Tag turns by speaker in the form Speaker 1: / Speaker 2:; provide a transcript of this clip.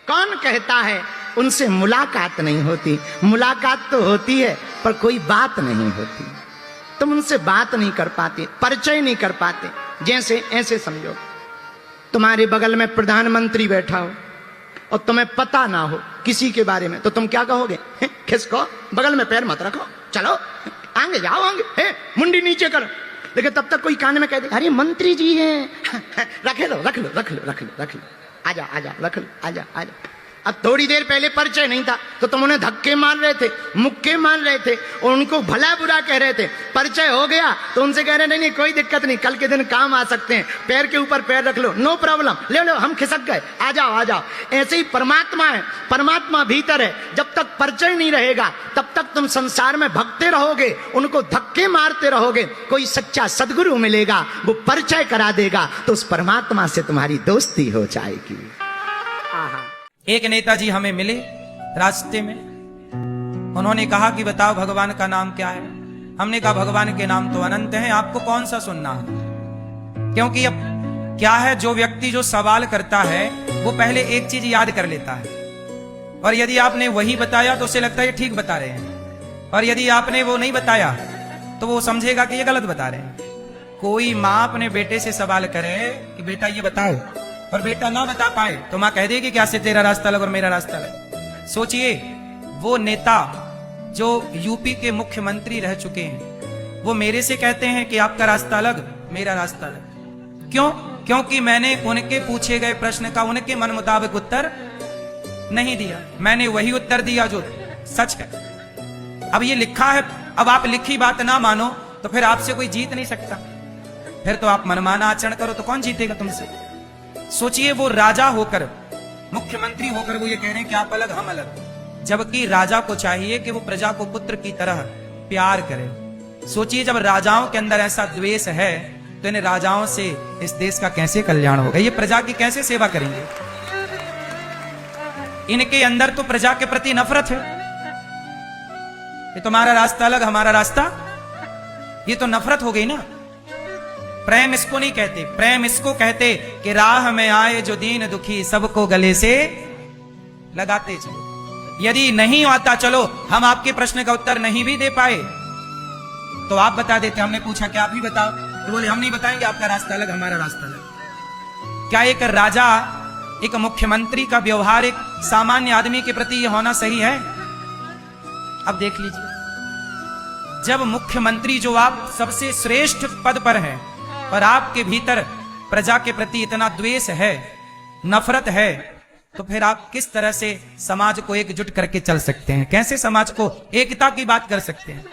Speaker 1: कौन कहता है उनसे मुलाकात नहीं होती? मुलाकात तो होती है पर कोई बात नहीं होती। तुम उनसे बात नहीं कर पाते, परिचय नहीं कर पाते। जैसे ऐसे समझो तुम्हारे बगल में प्रधानमंत्री बैठा हो और तुम्हें पता ना हो किसी के बारे में, तो तुम क्या कहोगे? खिसको, बगल में पैर मत रखो, चलो आगे जाओ, आगे मुंडी नीचे करो। लेकिन तब तक कोई कान में कह दे अरे मंत्री जी हैं, रख लो रख लो रख लो रख लो रख लो, आजा आजा रख लो, आजा आजा। अब थोड़ी देर पहले परिचय नहीं था तो तुम उन्हें धक्के मार रहे थे, मुक्के मार रहे थे और उनको भला बुरा कह रहे थे। परिचय हो गया तो उनसे कह रहे नहीं नहीं कोई दिक्कत नहीं, कल के दिन काम आ सकते हैं, पैर के ऊपर पैर रख लो, नो प्रॉब्लम, ले लो हम खिसक गए, आ जाओ आ जाओ। ऐसे ही परमात्मा है, परमात्मा भीतर है। जब तक परिचय नहीं रहेगा तब तक तुम संसार में भगते रहोगे, उनको धक्के मारते रहोगे। कोई सच्चा सदगुरु मिलेगा, वो परिचय करा देगा तो उस परमात्मा से तुम्हारी दोस्ती हो जाएगी।
Speaker 2: एक नेताजी हमें मिले रास्ते में, उन्होंने कहा कि बताओ भगवान का नाम क्या है? हमने कहा भगवान के नाम तो अनंत हैं, आपको कौन सा सुनना है? क्योंकि अब क्या है, जो व्यक्ति जो सवाल करता है वो पहले एक चीज याद कर लेता है, और यदि आपने वही बताया तो उसे लगता है ठीक बता रहे हैं, और यदि आपने वो नहीं बताया तो वो समझेगा कि ये गलत बता रहे हैं। कोई माँ अपने बेटे से सवाल करे कि बेटा ये बताओ, और बेटा ना बता पाए तो मां कह देगी क्या से तेरा रास्ता अलग और मेरा रास्ता अलग। सोचिए, वो नेता जो यूपी के मुख्यमंत्री रह चुके हैं वो मेरे से कहते हैं कि आपका रास्ता अलग मेरा रास्ता अलग। क्यों? क्योंकि मैंने उनके पूछे गए प्रश्न का उनके मन मुताबिक उत्तर नहीं दिया, मैंने वही उत्तर दिया जो सच है। अब ये लिखा है, अब आप लिखी बात ना मानो तो फिर आपसे कोई जीत नहीं सकता, फिर तो आप मनमाना आचरण करो तो कौन जीतेगा तुमसे? सोचिए, वो राजा होकर, मुख्यमंत्री होकर वो ये कह रहे हैं कि आप अलग हम अलग, जबकि राजा को चाहिए कि वो प्रजा को पुत्र की तरह प्यार करे। सोचिए, जब राजाओं के अंदर ऐसा द्वेष है तो इन राजाओं से इस देश का कैसे कल्याण होगा? ये प्रजा की कैसे सेवा करेंगे? इनके अंदर तो प्रजा के प्रति नफरत है कि तुम्हारा रास्ता अलग हमारा रास्ता, ये तो नफरत हो गई ना। प्रेम इसको नहीं कहते, प्रेम इसको कहते कि राह में आए जो दीन दुखी सबको गले से लगाते चलो। यदि नहीं आता, चलो हम आपके प्रश्न का उत्तर नहीं भी दे पाए तो आप बता देते, हमने पूछा कि आप ही बताओ, तो बोले हम नहीं बताएंगे, आपका रास्ता अलग हमारा रास्ता अलग। क्या एक राजा, एक मुख्यमंत्री का व्यवहार एक सामान्य आदमी के प्रति यह होना सही है? अब देख लीजिए, जब मुख्यमंत्री जो आप सबसे श्रेष्ठ पद पर हैं और आपके भीतर प्रजा के प्रति इतना द्वेष है, नफरत है, तो फिर आप किस तरह से समाज को एकजुट करके चल सकते हैं? कैसे समाज को एकता की बात कर सकते हैं?